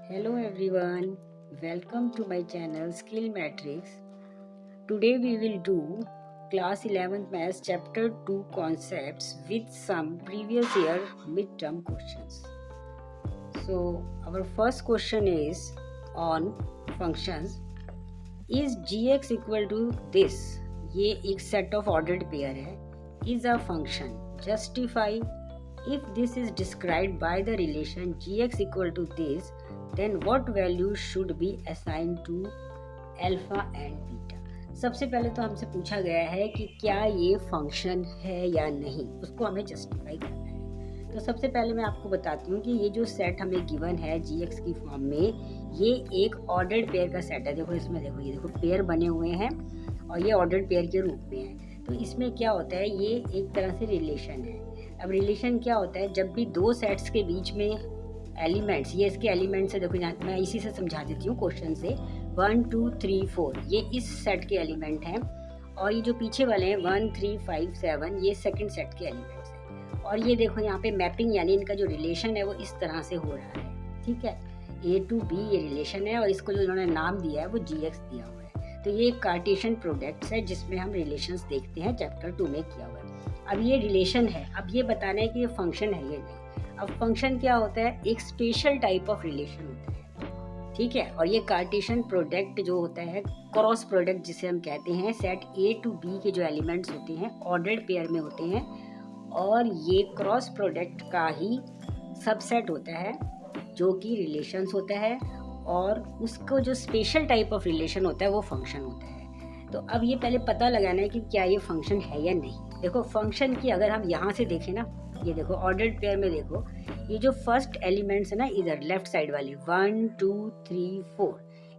Hello everyone, welcome to my channel Skill Matrix. Today we will do class 11th maths chapter 2 concepts with some previous year midterm questions. So our first question is on functions. Is gx equal to this? ये एक set of ordered pair है. Is a function. Justify. If this is described by the relation gx equal to this, then what value should be assigned to alpha and beta? सबसे पहले तो हमसे पूछा गया है कि क्या ये फंक्शन है या नहीं, उसको हमें जस्टिफाई करना है. तो सबसे पहले मैं आपको बताती हूँ कि ये जो सेट हमें गिवन है gx की फॉर्म में, ये एक ऑर्डर्ड पेयर का सेट है. देखो इसमें, देखो ये देखो पेयर बने हुए हैं और ये ऑर्डर्ड पेयर के रूप में है. तो इसमें क्या होता है, ये एक तरह से रिलेशन है. अब रिलेशन क्या होता है, जब भी दो सेट्स के बीच में एलिमेंट्स, ये इसके एलिमेंट्स है. देखो मैं इसी से समझा देती हूँ क्वेश्चन से. 1 2 3 4 ये इस सेट के एलिमेंट हैं और ये जो पीछे वाले हैं 1 3 5 7 ये सेकंड सेट के एलिमेंट्स हैं. और ये देखो यहाँ पे मैपिंग यानी इनका जो रिलेशन है वो इस तरह से हो रहा है. ठीक है, A to B ये रिलेशन है और इसको जो इन्होंने नाम दिया है वो GX दिया हुआ है. तो ये कार्टेशियन प्रोडक्ट्स है जिसमें हम रिलेशंस देखते हैं, चैप्टर 2 में किया हुआ है. अब ये रिलेशन है, अब ये बताना है कि ये फंक्शन है या नहीं. अब फंक्शन क्या होता है, एक स्पेशल टाइप ऑफ रिलेशन होता है. ठीक है, और ये कार्टेशियन प्रोडक्ट जो होता है, क्रॉस प्रोडक्ट जिसे हम कहते हैं, सेट A to B के जो एलिमेंट्स होते हैं ऑर्डर्ड पेयर में होते हैं और ये क्रॉस प्रोडक्ट का ही सबसेट होता है जो कि रिलेशंस होता है और उसको जो स्पेशल टाइप ऑफ रिलेशन होता है वो फंक्शन होता है. तो अब ये पहले पता लगाना है कि क्या ये फंक्शन है या नहीं. देखो फंक्शन की अगर हम यहाँ से देखें ना, ये देखो ऑर्डर्ड पेयर में देखो, ये जो फर्स्ट एलिमेंट्स है ना इधर लेफ्ट साइड वाले 1 2 3 4,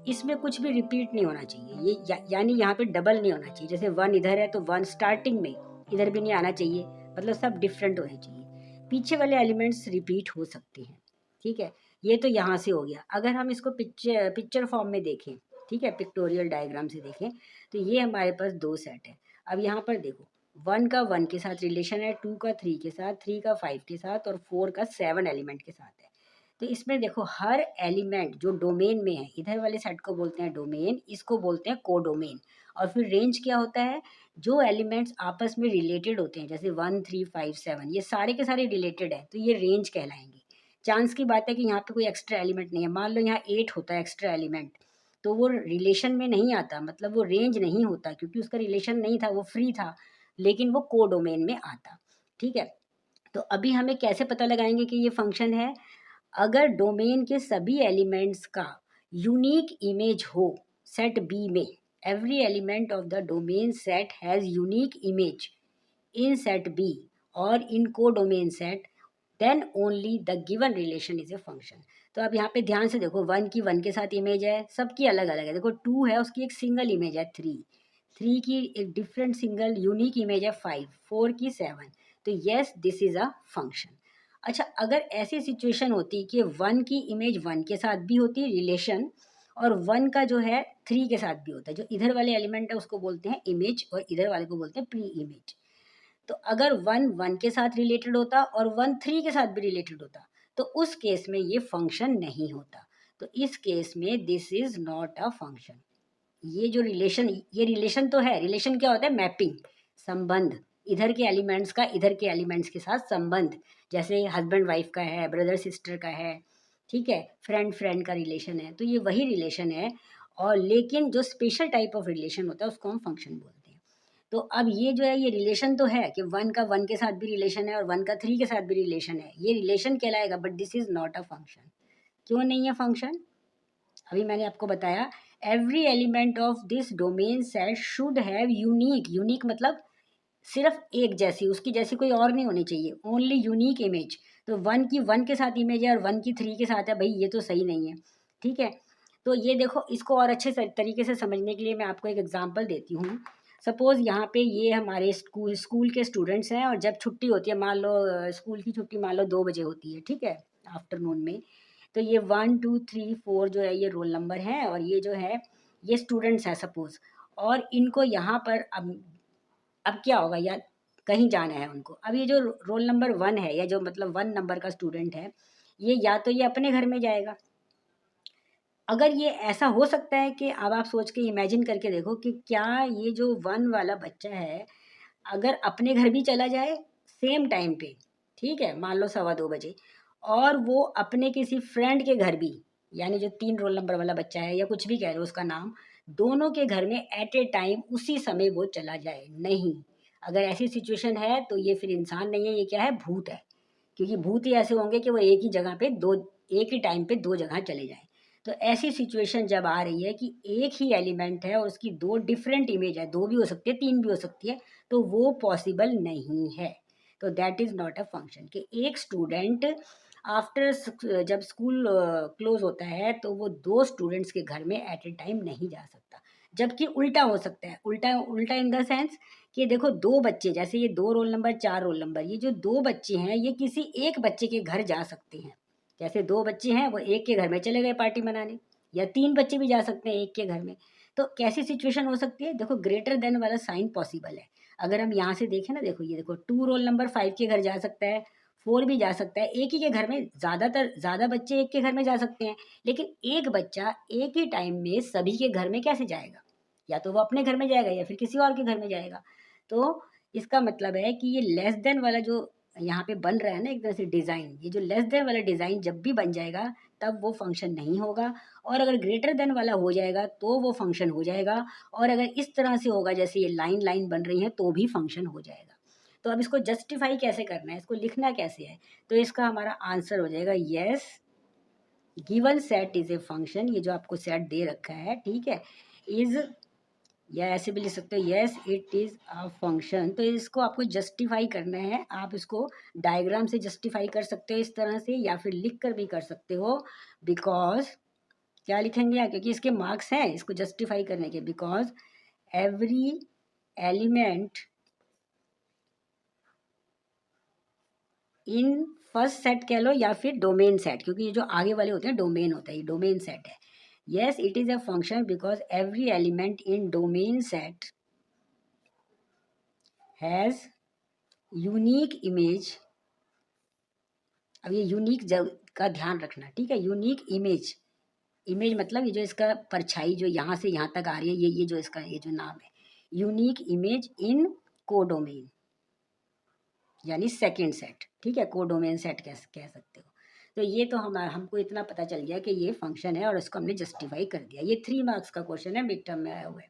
इसमें कुछ भी रिपीट नहीं होना चाहिए. ये यानी यहाँ पे डबल नहीं होना चाहिए. जैसे 1 इधर है तो 1 स्टार्टिंग में इधर भी नहीं आना चाहिए, मतलब सब डिफरेंट होने चाहिए. पीछे वाले एलिमेंट्स रिपीट हो सकते हैं. ठीक है, ये तो यहाँ से हो गया. अगर हम इसको पिक्चर फॉर्म में देखें, ठीक है, पिक्टोरियल डायग्राम से देखें, तो ये हमारे पास दो सेट है. अब यहाँ पर देखो 1 का 1 के साथ रिलेशन है, 2 का 3 के साथ, 3 का 5 के साथ और 4 का 7 एलिमेंट के साथ है. तो इसमें देखो हर एलिमेंट जो डोमेन में है, इधर वाले सेट को बोलते हैं डोमेन, इसको बोलते हैं कोडोमेन. और फिर रेंज क्या होता है, जो एलिमेंट्स आपस में रिलेटेड होते हैं, जैसे 1 3 5 7 ये सारे के सारे रिलेटेड है तो ये रेंज कहलाएंगे. चांस की बात है कि यहाँ पे कोई एक्स्ट्रा एलिमेंट नहीं है. मान लो यहाँ 8 होता है एक्स्ट्रा एलिमेंट, तो वो रिलेशन में नहीं आता, मतलब वो रेंज नहीं होता क्योंकि उसका रिलेशन नहीं था, वो फ्री था, लेकिन वो कोडोमेन में आता. ठीक है, तो अभी हमें कैसे पता लगाएंगे कि ये फंक्शन है. अगर डोमेन के सभी एलिमेंट्स का यूनिक इमेज हो सेट बी में, every element of the domain set has unique image in set b और in codomain set, then only the given relation is a function. तो अब यहाँ पे ध्यान से देखो, 1 की 1 के साथ इमेज है, सबकी अलग अलग है. देखो 2 है उसकी एक सिंगल इमेज है 3 की एक डिफरेंट सिंगल यूनिक इमेज है 5, 4 की 7. तो yes this is a function. अच्छा, अगर ऐसी सिचुएशन होती कि 1 की इमेज 1 के साथ भी होती रिलेशन और 1 का जो है 3 के साथ भी होता है, जो इधर वाले एलिमेंट है उसको बोलते हैं इमेज और इधर वाले को बोलते हैं प्री इमेज. तो अगर 1 1 के साथ रिलेटेड होता और 1 3 के साथ भी रिलेटेड होता तो उस केस में ये फंक्शन नहीं होता. तो इस केस में this is not a function. ये जो रिलेशन, ये रिलेशन तो है, रिलेशन क्या होता है, मैपिंग, संबंध, इधर के एलिमेंट्स का इधर के एलिमेंट्स के साथ संबंध, जैसे हस्बैंड वाइफ का है, ब्रदर सिस्टर का है, ठीक है, फ्रेंड फ्रेंड का रिलेशन है, तो ये वही रिलेशन है. और लेकिन जो स्पेशल टाइप ऑफ रिलेशन होता है उसको हम फंक्शन बोलते हैं. तो अब ये जो है ये रिलेशन तो है कि 1 का 1 के साथ भी रिलेशन है और 1 का 3 के साथ भी रिलेशन है, ये रिलेशन कहलाएगा, but this is not a function. क्यों नहीं है फंक्शन, अभी मैंने आपको बताया. Every element of this domain set should have unique, unique मतलब सिर्फ एक जैसी, उसकी जैसी कोई और नहीं होनी चाहिए, ओनली यूनिक इमेज. तो 1 की 1 के साथ इमेज है और 1 की 3 के साथ है, भाई ये तो सही नहीं है. ठीक है, तो ये देखो, इसको और अच्छे तरीके से समझने के लिए मैं आपको एक एग्जांपल देती हूँ. सपोज यहाँ पे ये हमारे स्कूल के स्टूडेंट्स हैं और जब छुट्टी होती है, मान लो स्कूल की छुट्टी मान लो 2 बजे होती है, ठीक है, आफ्टरनून में. तो ये 1 2 3 4 जो है ये रोल नंबर है और ये जो है ये स्टूडेंट्स हैं सपोज. और इनको यहाँ पर अब क्या होगा यार, कहीं जाना है उनको. अब ये जो रोल नंबर 1 है या जो मतलब 1 नंबर का स्टूडेंट है, ये या तो ये अपने घर में जाएगा, अगर ये ऐसा हो सकता है कि अब आप सोच के इमेजिन करके देखो कि क्या ये जो 1 वाला बच्चा है अगर अपने घर भी चला जाए सेम टाइम पे, ठीक है, मान लो 2:15 बजे, और वो अपने किसी फ्रेंड के घर भी, यानी जो 3 रोल नंबर वाला बच्चा है या कुछ भी कह रहे हो उसका नाम, दोनों के घर में एट ए टाइम उसी समय वो चला जाए, नहीं। अगर ऐसी सिचुएशन है तो ये फिर इंसान नहीं है, ये क्या है, भूत है। क्योंकि भूत ही ऐसे होंगे कि वो एक ही जगह पे दो, एक ही टाइम पे दो जगह चले जाएं। तो ऐसी सिचुएशन जब आ रही है कि एक ही एलिमेंट है और उसकी दो डिफरेंट इमेज है, दो भी हो सकती है, तीन भी हो सकती है, तो वो पॉसिबल नहीं है। तो that is not a function कि एक स्टूडेंट आफ्टर, जब स्कूल क्लोज होता है तो वो दो स्टूडेंट्स के घर में एट ए टाइम नहीं जा सकता। जबकि उल्टा हो सकता है, उल्टा उल्टा इन द सेंस कि देखो दो बच्चे, जैसे ये 2 रोल नंबर 4 रोल नंबर, ये जो दो बच्चे हैं ये किसी एक बच्चे के घर जा सकते हैं। जैसे दो बच्चे हैं वो एक के घर में चले गए पार्टी मनाने, या तीन बच्चे भी जा सकते हैं एक के घर में। तो कैसी सिचुएशन हो सकती है, देखो ग्रेटर देन वाला साइन पॉसिबल है। अगर हम यहाँ से देखें ना, देखो ये देखो 2 रोल नंबर 5 के घर जा सकता है, 4 भी जा सकता है, एक ही के घर में, ज़्यादातर ज़्यादा बच्चे एक के घर में जा सकते हैं, लेकिन एक बच्चा एक ही टाइम में सभी के घर में कैसे जाएगा? या तो वो अपने घर में जाएगा या फिर किसी और के घर में जाएगा। तो इसका मतलब है कि ये लेस देन वाला जो यहाँ पे बन रहा है ना एक तरह से डिज़ाइन, ये जो लेस देन वाला डिज़ाइन जब भी बन जाएगा तब वो फंक्शन नहीं होगा, और अगर ग्रेटर देन वाला हो जाएगा तो वो फंक्शन हो जाएगा, और अगर इस तरह से होगा जैसे ये लाइन लाइन बन रही है तो भी फंक्शन हो जाएगा। तो अब इसको जस्टिफाई कैसे करना है, इसको लिखना कैसे है? तो इसका हमारा आंसर हो जाएगा yes, given set is a function, ये जो आपको सेट दे रखा है, ठीक है, इज, या ऐसे भी लिख सकते हो yes it is a function. तो इसको आपको जस्टिफाई करना है, आप इसको डायग्राम से जस्टिफाई कर सकते हो इस तरह से, या फिर लिख कर भी कर सकते हो। बिकॉज, क्या लिखेंगे यहाँ, क्योंकि इसके मार्क्स हैं इसको जस्टिफाई करने के, because every element in first set कह लो या फिर डोमेन सेट, क्योंकि ये जो आगे वाले होते हैं डोमेन होता है, ये डोमेन सेट है। Yes it is a function because every element in domain set has unique image. अब ये यूनिक का ध्यान रखना, ठीक है, यूनिक इमेज, इमेज मतलब ये जो इसका परछाई जो यहाँ से यहाँ तक आ रही है, ये जो इसका ये जो नाम है, यूनिक इमेज इन कोडोमेन, यानी सेकंड सेट, ठीक है, कोडोमेन सेट कह सकते हो। तो ये तो हमको इतना पता चल गया कि ये फंक्शन है और इसको हमने जस्टिफाई कर दिया। ये 3 मार्क्स का क्वेश्चन है, मिड टर्म में आया हुआ है।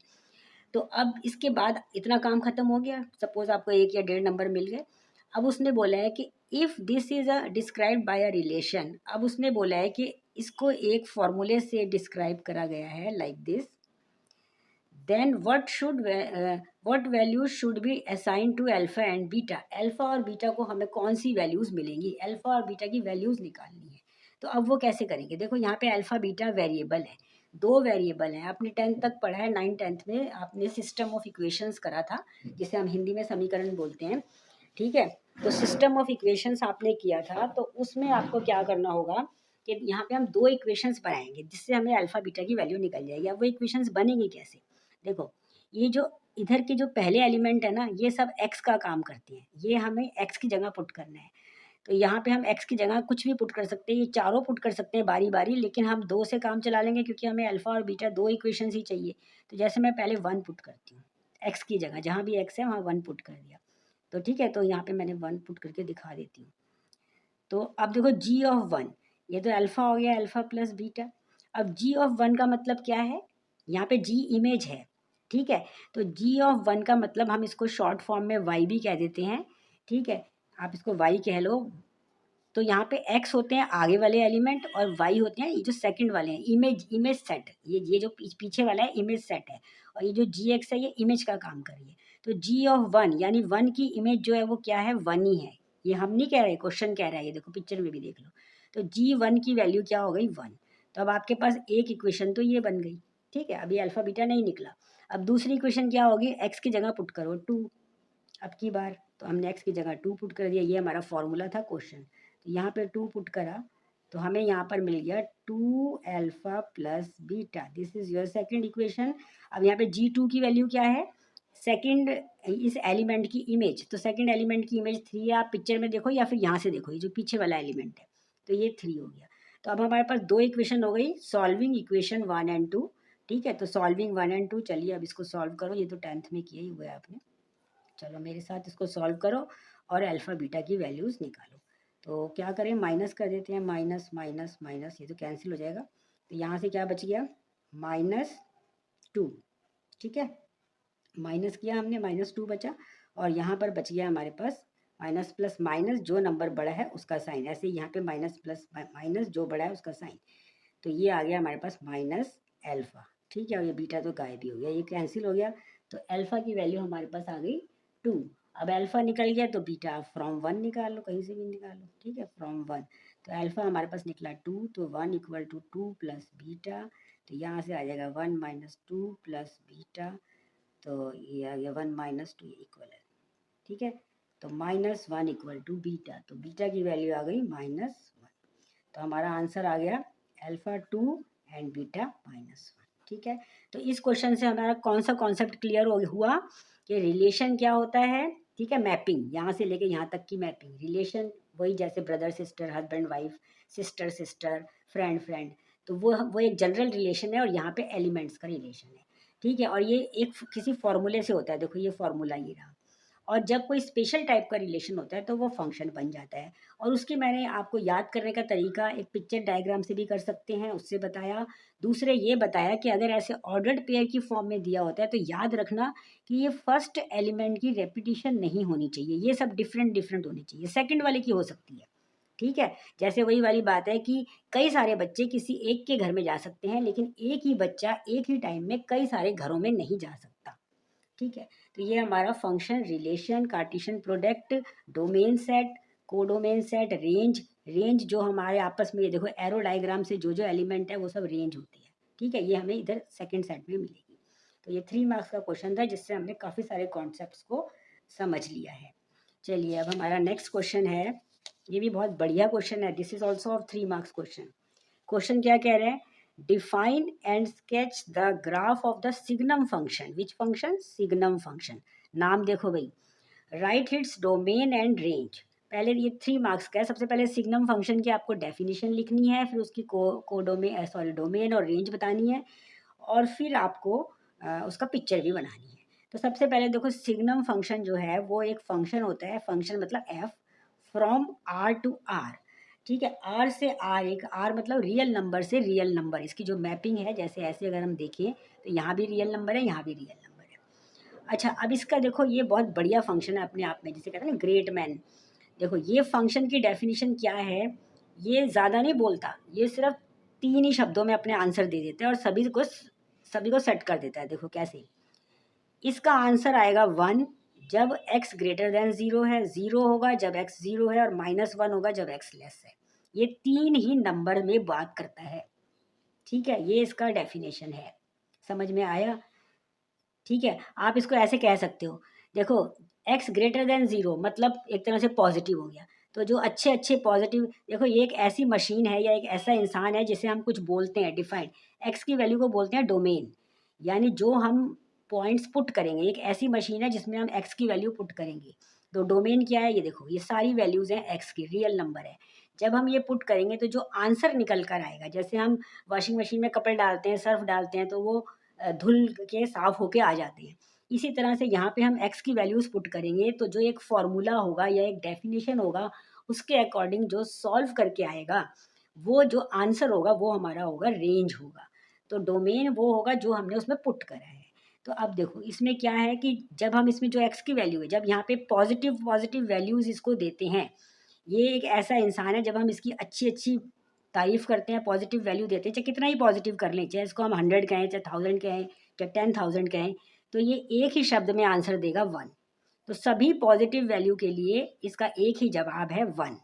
तो अब इसके बाद इतना काम खत्म हो गया, सपोज आपको 1 या 1.5 नंबर मिल गए। अब उसने बोला है कि if this is a described bye a relation, अब उसने बोला है कि इसको एक फॉर्मूले से डिस्क्राइब करा गया है like this, then what values should be assign to alpha and beta. Alpha और बीटा को हमें कौन सी वैल्यूज मिलेंगी, अल्फा और बीटा की वैल्यूज निकालनी है। तो अब वो कैसे करेंगे, देखो यहाँ पे अल्फा बीटा वेरिएबल है, दो वेरिएबल हैं। आपने 10th तक पढ़ा है, 9th 10th में आपने सिस्टम ऑफ इक्वेशंस करा था, जिसे हम हिंदी में समीकरण बोलते हैं, ठीक है। तो सिस्टम ऑफ इक्वेशंस आपने किया था, तो उसमें आपको क्या करना होगा कि यहाँ पे हम दो इक्वेशंस बनाएंगे जिससे हमें अल्फा बीटा की वैल्यू निकल जाएगी। अब वो इक्वेशंस बनेंगी कैसे, देखो ये जो इधर के जो पहले एलिमेंट है ना, ये सब x का काम करती हैं, ये हमें x की जगह पुट करना है। तो यहाँ पे हम x की जगह कुछ भी पुट कर सकते हैं, ये चारों पुट कर सकते हैं बारी बारी, लेकिन हम दो से काम चला लेंगे क्योंकि हमें अल्फा और बीटा दो इक्वेशंस ही चाहिए। तो जैसे मैं पहले 1 पुट करती हूँ, x की जगह जहाँ भी x है वहाँ 1 पुट कर दिया, तो ठीक है, तो यहाँ पे मैंने 1 पुट करके दिखा देती हूँ। तो अब देखो g(1), ये तो अल्फा हो गया, अल्फा प्लस बीटा। अब g(1) का मतलब क्या है, यहाँ पे g इमेज है, ठीक है। तो g(1) का मतलब हम इसको शॉर्ट फॉर्म में y भी कह देते हैं, ठीक है, आप इसको y कह लो। तो यहाँ पे x होते हैं आगे वाले एलिमेंट और y होते हैं ये जो सेकंड वाले हैं, इमेज इमेज सेट, ये जो पीछे वाला है इमेज सेट है, और ये जो gx है ये इमेज का काम कर रही है। तो g(1) यानी 1 की इमेज जो है वो क्या है, 1 ही है। ये हम नहीं कह रहे, क्वेश्चन कह रहा है, ये देखो पिक्चर में भी देख लो। तो g(1) की वैल्यू क्या हो गई, 1। तो अब आपके पास एक इक्वेशन तो ये बन गई, ठीक है, अभी अल्फा बीटा नहीं निकला। अब दूसरी इक्वेशन क्या होगी, x की जगह पुट करो 2, अब की बार तो हमने x की जगह 2 पुट कर दिया, ये हमारा फॉर्मूला था क्वेश्चन। तो यहाँ पे 2 पुट करा तो हमें यहाँ पर मिल गया 2 alpha plus beta, this is your second equation. अब यहाँ पे g2 की वैल्यू क्या है, सेकंड इस एलिमेंट की इमेज, तो सेकंड एलिमेंट की इमेज 3 है, आप पिक्चर में देखो या फिर यहाँ से देखो, ये जो पीछे वाला एलिमेंट है, तो ये 3 हो गया। तो अब हमारे पास 2 इक्वेशन हो गई, सॉल्विंग इक्वेशन 1 एंड 2। ठीक है, तो सॉल्विंग 1 एंड 2, चलिए अब इसको सॉल्व करो। ये तो 10th में किया ही हुआ है आपने। चलो मेरे साथ इसको सॉल्व करो और अल्फा बीटा की वैल्यूज़ निकालो। तो क्या करें, माइनस कर देते हैं, माइनस माइनस माइनस, ये तो कैंसिल हो जाएगा। तो यहाँ से क्या बच गया, -2। ठीक है, माइनस किया हमने, -2 बचा। और यहाँ पर बच गया हमारे पास माइनस प्लस माइनस, जो नंबर बड़ा है उसका साइन। ऐसे ही यहाँ पे माइनस प्लस माइनस, जो बड़ा है उसका साइन। तो ये आ गया हमारे पास माइनस एल्फा। ठीक है, और ये बीटा तो गायब ही हो गया, ये कैंसिल हो गया। तो एल्फा की वैल्यू हमारे पास आ गई 2। अब एल्फा निकल गया तो बीटा फ्रॉम 1 निकाल लो, कहीं से भी निकाल लो। ठीक है, फ्रॉम 1। तो एल्फा हमारे पास निकला 2, तो 1 इक्वल टू 2 प्लस बीटा। तो यहाँ से आ जाएगा 1 माइनस 2 प्लस बीटा। तो ये आ गया 1 माइनस 2 इक्वल है। ठीक है, तो -1 इक्वल टू बीटा। तो बीटा की वैल्यू आ गई -1। तो हमारा आंसर आ गया अल्फा 2 एंड बीटा -1। ठीक है, तो इस क्वेश्चन से हमारा कौन सा कॉन्सेप्ट क्लियर हुआ कि रिलेशन क्या होता है। ठीक है, मैपिंग, यहाँ से लेके यहाँ तक की मैपिंग। रिलेशन वही जैसे brother sister, husband wife, sister sister, friend friend. तो वो एक जनरल रिलेशन है और यहाँ पे एलिमेंट्स का रिलेशन है। ठीक है, और ये एक किसी फॉर्मूले से होता है। देखो ये फॉर्मूला ये रहा। और जब कोई स्पेशल टाइप का रिलेशन होता है तो वो फंक्शन बन जाता है। और उसकी मैंने आपको याद करने का तरीका एक पिक्चर डायग्राम से भी कर सकते हैं, उससे बताया। दूसरे ये बताया कि अगर ऐसे ऑर्डर्ड पेयर की फॉर्म में दिया होता है तो याद रखना कि ये फर्स्ट एलिमेंट की रेपिटेशन नहीं होनी चाहिए, ये सब डिफरेंट डिफरेंट होनी चाहिए। सेकंड वाले की हो सकती है। ठीक है, जैसे वही वाली बात है कि कई सारे बच्चे किसी एक के घर में जा सकते हैं, लेकिन एक ही बच्चा एक ही टाइम में कई सारे घरों में नहीं जा सकता। ठीक है, तो ये हमारा function, relation, Cartesian product, domain set, codomain set, range. Range जो हमारे आपस में, ये देखो एरो डायग्राम से जो जो एलिमेंट है वो सब रेंज होती है। ठीक है, ये हमें इधर सेकंड सेट में मिलेगी। तो ये 3 मार्क्स का क्वेश्चन था जिससे हमने काफ़ी सारे कॉन्सेप्ट्स को समझ लिया है। चलिए अब हमारा नेक्स्ट क्वेश्चन है। ये भी बहुत बढ़िया क्वेश्चन है, this is also of 3 marks question. Question क्या कह रहे हैं, define and sketch the graph of the signum function. Which function, signum function. नाम देखो भाई, right its domain and range. पहले ये 3 मार्क्स का है। सबसे पहले सिग्नम फंक्शन की आपको डेफिनेशन लिखनी है, फिर उसकी डोमेन और रेंज बतानी है, और फिर आपको उसका पिक्चर भी बनानी है। तो सबसे पहले देखो, सिग्नम फंक्शन जो है वो एक फंक्शन होता है। फंक्शन मतलब F from R to R. ठीक है, आर से आर, एक आर मतलब रियल नंबर से रियल नंबर। इसकी जो मैपिंग है, जैसे ऐसे अगर हम देखें तो यहाँ भी रियल नंबर है, यहाँ भी रियल नंबर है। अच्छा, अब इसका देखो, ये बहुत बढ़िया फंक्शन है अपने आप में, जिसे कहते हैं ना ग्रेट मैन। देखो ये फंक्शन की डेफिनेशन क्या है, ये ज़्यादा नहीं बोलता, ये सिर्फ 3 ही शब्दों में अपने आंसर दे देता है और सभी को सेट कर देता है। देखो कैसे, इसका आंसर आएगा 1 जब x ग्रेटर देन 0 है, 0 होगा जब x 0 है, और -1 होगा जब x लेस है। ये 3 ही नंबर में बात करता है। ठीक है, ये इसका डेफिनेशन है। समझ में आया। ठीक है, आप इसको ऐसे कह सकते हो, देखो x ग्रेटर देन 0 मतलब एक तरह से पॉजिटिव हो गया। तो जो अच्छे अच्छे पॉजिटिव, देखो ये एक ऐसी मशीन है या एक ऐसा इंसान है जिसे हम कुछ बोलते हैं डिफाइंड, x की वैल्यू को बोलते हैं डोमेन। यानी जो हम पॉइंट्स पुट करेंगे, एक ऐसी मशीन है जिसमें हम x की वैल्यू पुट करेंगे। तो डोमेन क्या है, ये देखो ये सारी वैल्यूज़ हैं x की, रियल नंबर है। जब हम ये पुट करेंगे तो जो आंसर निकल कर आएगा, जैसे हम वॉशिंग मशीन में कपड़े डालते हैं, सर्फ डालते हैं, तो वो धुल के साफ होके आ जाते हैं। इसी तरह से यहाँ पे हम x की वैल्यूज़ पुट करेंगे तो जो एक फॉर्मूला होगा या एक डेफिनेशन होगा, उसके अकॉर्डिंग जो सॉल्व करके आएगा, वो जो आंसर होगा वो हमारा होगा रेंज होगा। तो डोमेन वो होगा जो हमने उसमें पुट करा है। तो अब देखो इसमें क्या है कि जब हम इसमें जो x की वैल्यू है, जब यहाँ पे पॉजिटिव पॉजिटिव वैल्यूज़ इसको देते हैं, ये एक ऐसा इंसान है, जब हम इसकी अच्छी अच्छी तारीफ करते हैं, पॉजिटिव वैल्यू देते हैं, चाहे कितना ही पॉजिटिव कर लें, चाहे इसको हम 100 कहें, चाहे 1000 कहें, चाहे 10,000 कहें, तो ये एक ही शब्द में आंसर देगा 1। तो सभी पॉजिटिव वैल्यू के लिए इसका एक ही जवाब है 1।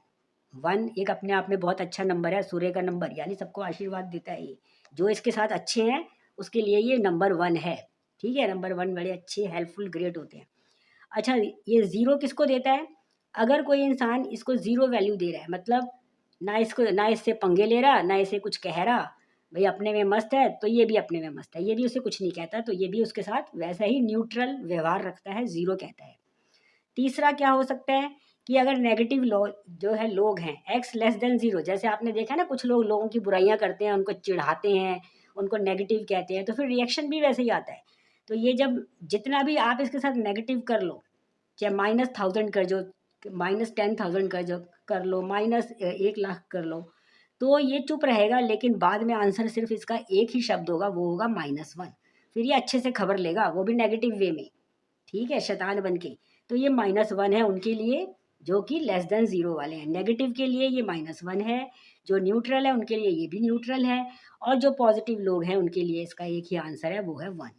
1 एक अपने आप में बहुत अच्छा नंबर है, सूर्य का नंबर, यानी सबको आशीर्वाद देता है ये। जो इसके साथ अच्छे हैं उसके लिए ये नंबर 1 है। ठीक है, नंबर 1 बड़े अच्छे, हेल्पफुल, ग्रेट होते हैं। अच्छा, ये 0 किसको देता है, अगर कोई इंसान इसको 0 वैल्यू दे रहा है, मतलब ना इससे पंगे ले रहा, ना इसे कुछ कह रहा, भाई अपने में मस्त है, तो ये भी अपने में मस्त है, ये भी उसे कुछ नहीं कहता, तो ये भी उसके साथ वैसा ही न्यूट्रल व्यवहार रखता है, 0 कहता है। तीसरा क्या हो सकता है कि अगर नेगेटिव जो है लोग हैं x लेस देन 0, जैसे आपने देखा ना कुछ लोग लोगों की बुराइयां करते हैं, उनको चिढ़ाते हैं, उनको नेगेटिव कहते हैं, तो फिर रिएक्शन भी वैसे ही आता है। तो ये जब जितना भी आप इसके साथ नेगेटिव कर लो, चाहे -1000 कर जो, -10,000 कर लो, -1,00,000 कर लो, तो ये चुप रहेगा, लेकिन बाद में आंसर सिर्फ इसका एक ही शब्द होगा, वो होगा -1। फिर ये अच्छे से खबर लेगा, वो भी नेगेटिव वे में, ठीक है, शैतान बन के। तो ये -1 है उनके लिए जो कि लेस देन 0 वाले हैं। नेगेटिव के लिए ये -1 है, जो न्यूट्रल है उनके लिए ये भी न्यूट्रल है, और जो पॉजिटिव लोग हैं उनके लिए इसका एक ही आंसर है, वो है 1।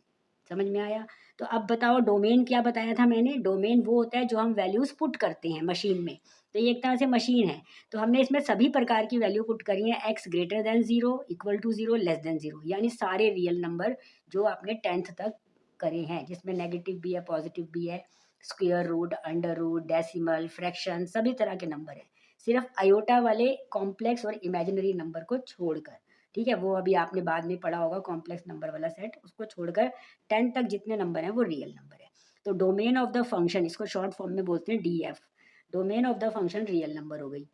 समझ में आया? तो अब बताओ डोमेन क्या बताया था मैंने? डोमेन वो होता है जो हम वैल्यूज़ पुट करते हैं मशीन में। तो ये एक तरह से मशीन है, तो हमने इसमें सभी प्रकार की वैल्यू पुट करी है, x greater than 0, equal to 0, less than 0, यानी सारे रियल नंबर जो आपने 10th तक करे हैं, जिसमें नेगेटिव भी है, पॉजिटिव भी है, square root, under root, decimal, fraction, सभी तरह के नंबर हैं, सिर्फ आयोटा वाले कॉम्प्लेक्स और इमेजिनरी नंबर को छोड़कर। ठीक है, वो अभी आपने बाद में पढ़ा होगा कॉम्प्लेक्स नंबर वाला सेट, उसको छोड़कर 10 तक जितने नंबर हैं वो रियल नंबर है। तो डोमेन ऑफ द फंक्शन, इसको शॉर्ट फॉर्म में बोलते हैं DF, domain of the function real number हो गई।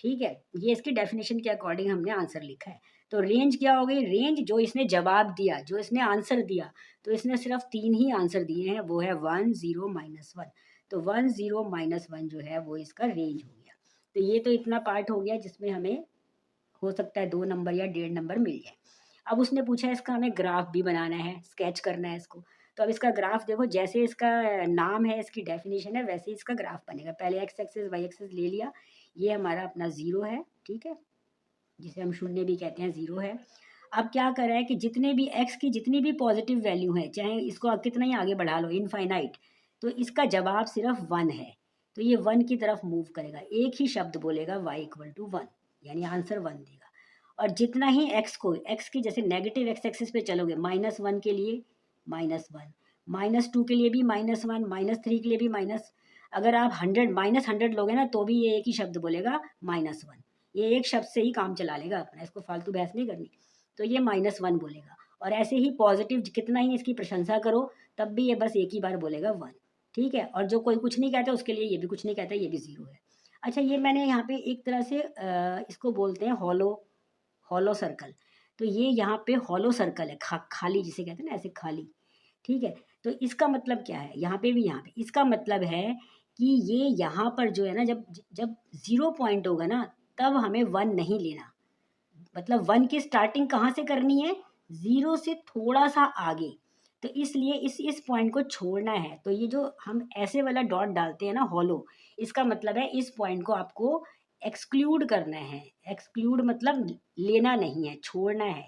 ठीक है, ये इसकी डेफिनेशन के अकॉर्डिंग हमने आंसर लिखा है। तो रेंज क्या हो गई? रेंज जो इसने जवाब दिया, जो इसने आंसर दिया, तो इसने सिर्फ 3 ही आंसर दिए हैं, वो है 1, 0, -1। तो 1, 0, -1 जो है वो इसका रेंज हो गया। तो ये तो इतना पार्ट हो गया जिसमें हमें हो सकता है 2 नंबर या 1.5 नंबर मिल जाए। अब उसने पूछा इसका हमें ग्राफ भी बनाना है, स्केच करना है इसको। तो अब इसका ग्राफ देखो, जैसे इसका नाम है, इसकी डेफिनेशन है, वैसे ही इसका ग्राफ बनेगा। पहले x एक्सिस y एक्सिस ले लिया, ये हमारा अपना 0 है, ठीक है, जिसे हम शून्य भी कहते हैं, 0 है। अब क्या कर रहा है कि जितने भी x की जितनी भी पॉजिटिव वैल्यू है, चाहे इसको कितना ही आगे बढ़ा लो, इनफाइनाइट, तो इसका जवाब सिर्फ 1 है। तो ये 1 की तरफ मूव करेगा, एक ही शब्द बोलेगा y इक्वल टू 1, यानी आंसर 1 देगा। और जितना ही x की जैसे नेगेटिव x एक्सिस पे चलोगे, -1 के लिए -1, -2 के लिए भी -1, -3 के लिए भी माइनस, अगर आप 100 लोगे ना, तो भी ये एक ही शब्द बोलेगा -1। ये एक शब्द से ही काम चला लेगा अपना, इसको फालतू बहस नहीं करनी। तो ये -1 बोलेगा, और ऐसे ही पॉजिटिव कितना ही इसकी प्रशंसा करो, तब भी ये बस एक ही बार बोलेगा 1। ठीक है, और जो कोई कुछ नहीं कहता उसके लिए ये भी कुछ नहीं कहता, ये भी 0 है। अच्छा, ये मैंने यहाँ पे एक तरह से इसको बोलते हैं हॉलो सर्कल। तो ये यहाँ पे हॉलो सर्कल है, खाली जिसे कहते हैं ना, ऐसे खाली। ठीक है, तो इसका मतलब क्या है? यहाँ पे भी, यहाँ पे इसका मतलब है कि ये यहाँ पर जो है ना, जब जब 0 पॉइंट होगा ना, तब हमें 1 नहीं लेना। मतलब 1 की स्टार्टिंग कहाँ से करनी है? 0 से थोड़ा सा आगे। तो इसलिए इस पॉइंट को छोड़ना है। तो ये जो हम ऐसे वाला डॉट डालते हैं ना, हॉलो, इसका मतलब है इस पॉइंट को आपको एक्सक्लूड करना है। एक्सक्लूड मतलब लेना नहीं है, छोड़ना है।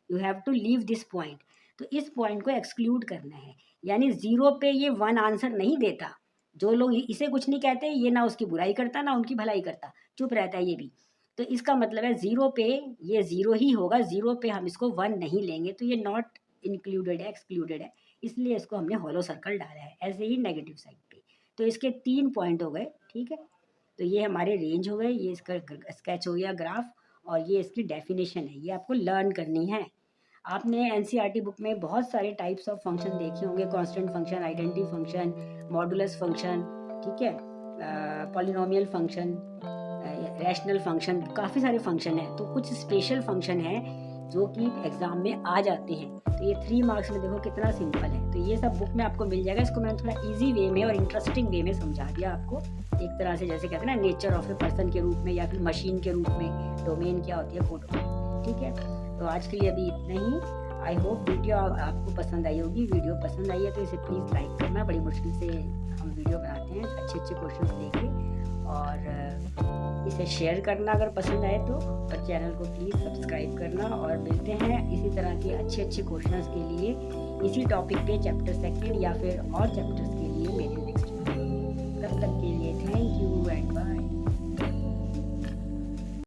You have to leave this point. तो इस पॉइंट को एक्सक्लूड करना है, यानी 0 पे ये 1 आंसर नहीं देता। जो लोग इसे कुछ नहीं कहते, ये ना उसकी बुराई करता ना उनकी भलाई करता, चुप रहता है ये भी। तो इसका मतलब है 0 पे ये 0 ही होगा, 0 पे हम इसको 1 नहीं लेंगे, तो ये नॉट इंक्लूडेड है, एक्सक्लूडेड है, इसलिए इसको हमने हॉलो सर्कल डाला है। ऐसे ही नेगेटिव साइड पे, तो इसके 3 पॉइंट हो गए। ठीक है, तो ये हमारे रेंज हो गए, ये इसका स्केच हो गया ग्राफ, और ये इसकी डेफिनेशन है, ये आपको लर्न करनी है। आपने एनसीईआरटी बुक में बहुत सारे टाइप्स ऑफ फंक्शन देखे होंगे, constant function, identity function, modulus function, ठीक है, पॉलिनोमियल फंक्शन, रैशनल फंक्शन, काफ़ी सारे फंक्शन हैं। तो कुछ स्पेशल फंक्शन हैं जो कि एग्ज़ाम में आ जाते हैं। तो ये 3 मार्क्स में देखो कितना सिंपल है। तो ये सब बुक में आपको मिल जाएगा। इसको मैंने थोड़ा इजी वे में और इंटरेस्टिंग वे में समझा दिया आपको, एक तरह से जैसे कहते हैं ना, नेचर ऑफ ए पर्सन के रूप में या फिर मशीन के रूप में डोमेन क्या होती है, कोड। ठीक है, तो आज के लिए अभी इतना ही। आई होप वीडियो आपको पसंद आई होगी। वीडियो पसंद आई है तो इसे प्लीज़ लाइक करना। बड़ी मुश्किल से हम वीडियो बनाते हैं अच्छे अच्छे क्वेश्चंस लेके, और इसे शेयर करना अगर पसंद आए तो, और चैनल को प्लीज़ सब्सक्राइब करना। और मिलते हैं इसी तरह के अच्छे अच्छे क्वेश्चंस के लिए इसी टॉपिक पे, चैप्टर 2 या फिर और चैप्टर्स के लिए मेरे नेक्स्ट वीडियो। तब तक के लिए थैंक यू एंड बाय।